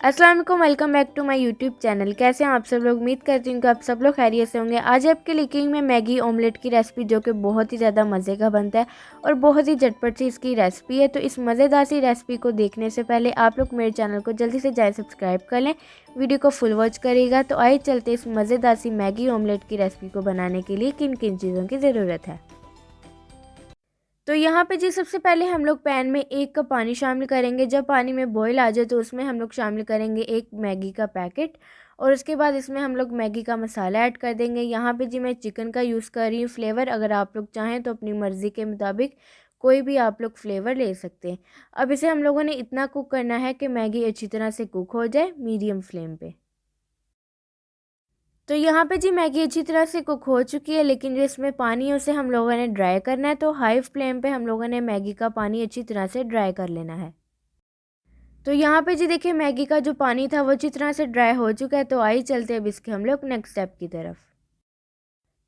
अस्सलाम वालेकुम, welcome back to my YouTube channel. कैसे हैं आप सब लोग? उम्मीद करती हूँ कि आप सब लोग खैरियत से होंगे। आज आपके लिए मैं मैगी ऑमलेट की रेसिपी जो कि बहुत ही ज़्यादा मज़े का बनता है और बहुत ही झटपट सी इसकी रेसिपी है। तो इस मज़ेदार सी रेसिपी को देखने से पहले आप लोग मेरे चैनल को जल्दी से जाए सब्सक्राइब कर लें, वीडियो को फुल वॉच करिएगा। तो आइए चलते इस मज़ेदार सी मैगी ऑमलेट की रेसिपी को बनाने के लिए किन किन चीज़ों की ज़रूरत है। तो यहाँ पे जी सबसे पहले हम लोग पैन में 1 कप पानी शामिल करेंगे। जब पानी में बॉईल आ जाए तो उसमें हम लोग शामिल करेंगे 1 मैगी का पैकेट और उसके बाद इसमें हम लोग मैगी का मसाला ऐड कर देंगे। यहाँ पे जी मैं चिकन का यूज़ कर रही हूँ फ्लेवर। अगर आप लोग चाहें तो अपनी मर्ज़ी के मुताबिक कोई भी आप लोग फ्लेवर ले सकते हैं। अब इसे हम लोगों ने इतना कुक करना है कि मैगी अच्छी तरह से कुक हो जाए मीडियम फ्लेम पे। तो यहाँ पे जी मैगी अच्छी तरह से कुक हो चुकी है, लेकिन जो इसमें पानी है उसे हम लोगों ने ड्राई करना है। तो हाई फ्लेम पे हम लोगों ने मैगी का पानी अच्छी तरह से ड्राई कर लेना है। तो यहाँ पे जी देखिए मैगी का जो पानी था वो अच्छी तरह से ड्राई हो चुका है। तो आइए चलते हैं अब इसके हम लोग नेक्स्ट स्टेप की तरफ।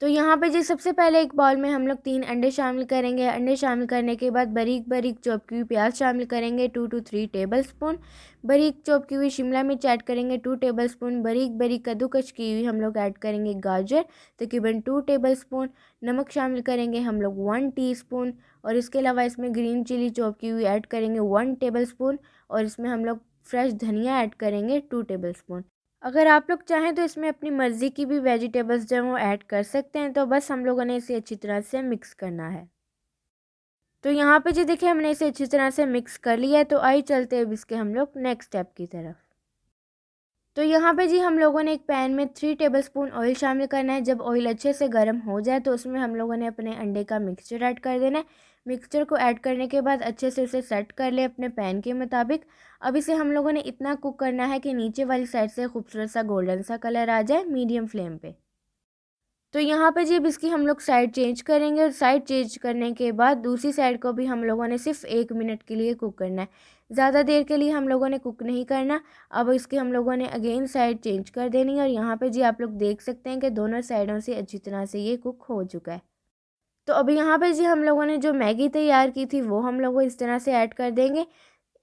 तो यहाँ पे जी सबसे पहले एक बाउल में हम लोग 3 अंडे शामिल करेंगे। अंडे शामिल करने के बाद बारीक बारीक चॉप की हुई प्याज शामिल करेंगे 2 to 3 टेबलस्पून। बारीक चॉप की हुई शिमला मिर्च ऐड करेंगे 2 टेबलस्पून। बारीक बारीक कद्दूकस की हुई हम लोग ऐड करेंगे गाजर तकरीबन 2 टेबलस्पून। नमक शामिल करेंगे हम लोग 1 टीस्पून और इसके अलावा इसमें ग्रीन चिली चॉप की हुई ऐड करेंगे 1 टेबलस्पून और इसमें हम लोग फ्रेश धनिया ऐड करेंगे 2 टेबलस्पून। अगर आप लोग चाहें तो इसमें अपनी मर्ज़ी की भी वेजिटेबल्स जो हैं वो ऐड कर सकते हैं। तो बस हम लोगों ने इसे अच्छी तरह से मिक्स करना है। तो यहाँ पे जी देखिए हमने इसे अच्छी तरह से मिक्स कर लिया है। तो आइए चलते हैं अब इसके हम लोग नेक्स्ट स्टेप की तरफ। तो यहाँ पे जी हम लोगों ने एक पैन में 3 टेबलस्पून ऑयल शामिल करना है। जब ऑयल अच्छे से गर्म हो जाए तो उसमें हम लोगों ने अपने अंडे का मिक्सचर ऐड कर देना है। मिक्सचर को ऐड करने के बाद अच्छे से उसे सेट कर ले अपने पैन के मुताबिक। अब इसे हम लोगों ने इतना कुक करना है कि नीचे वाली साइड से खूबसूरत सा गोल्डन सा कलर आ जाए मीडियम फ्लेम पे। तो यहाँ पे जी अब इसकी हम लोग साइड चेंज करेंगे और साइड चेंज करने के बाद दूसरी साइड को भी हम लोगों ने सिर्फ 1 मिनट के लिए कुक करना है। ज़्यादा देर के लिए हम लोगों ने कुक नहीं करना। अब इसकी हम लोगों ने अगेन साइड चेंज कर देनी है और यहाँ पे जी आप लोग देख सकते हैं कि दोनों साइडों से अच्छी तरह से ये कुक हो चुका है। तो अब यहाँ पे जी हम लोगों ने जो मैगी तैयार की थी वो हम लोग इस तरह से ऐड कर देंगे।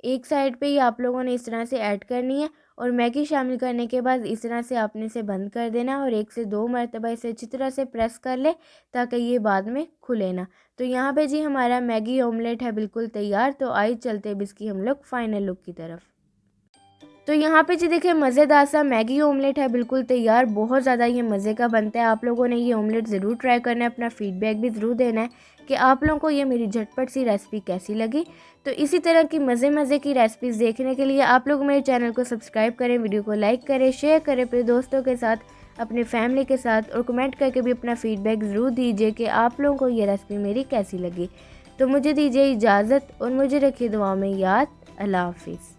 एक साइड पे ही आप लोगों ने इस तरह से ऐड करनी है और मैगी शामिल करने के बाद इस तरह से आपने इसे बंद कर देना और 1 से 2 मरतबा इसे अच्छी तरह से प्रेस कर ले ताकि ये बाद में खुले ना। तो यहाँ पे जी हमारा मैगी ऑमलेट है बिल्कुल तैयार। तो आइए चलते अब इसकी हम लोग फाइनल लुक की तरफ। तो यहाँ पे जी देखिए मज़ेदार सा मैगी ऑमलेट है बिल्कुल तैयार। बहुत ज़्यादा ये मज़े का बनता है। आप लोगों ने ये ऑमलेट ज़रूर ट्राई करना है, अपना फीडबैक भी ज़रूर देना है कि आप लोगों को ये मेरी झटपट सी रेसिपी कैसी लगी। तो इसी तरह की मज़े की रेसिपीज़ देखने के लिए आप लोग मेरे चैनल को सब्सक्राइब करें, वीडियो को लाइक करें, शेयर करें अपने दोस्तों के साथ, अपने फैमिली के साथ और कमेंट करके भी अपना फीडबैक ज़रूर दीजिए कि आप लोगों को ये रेसिपी मेरी कैसी लगी। तो मुझे दीजिए इजाज़त और मुझे रखिए दुआ में याद। अल्लाह हाफिज़।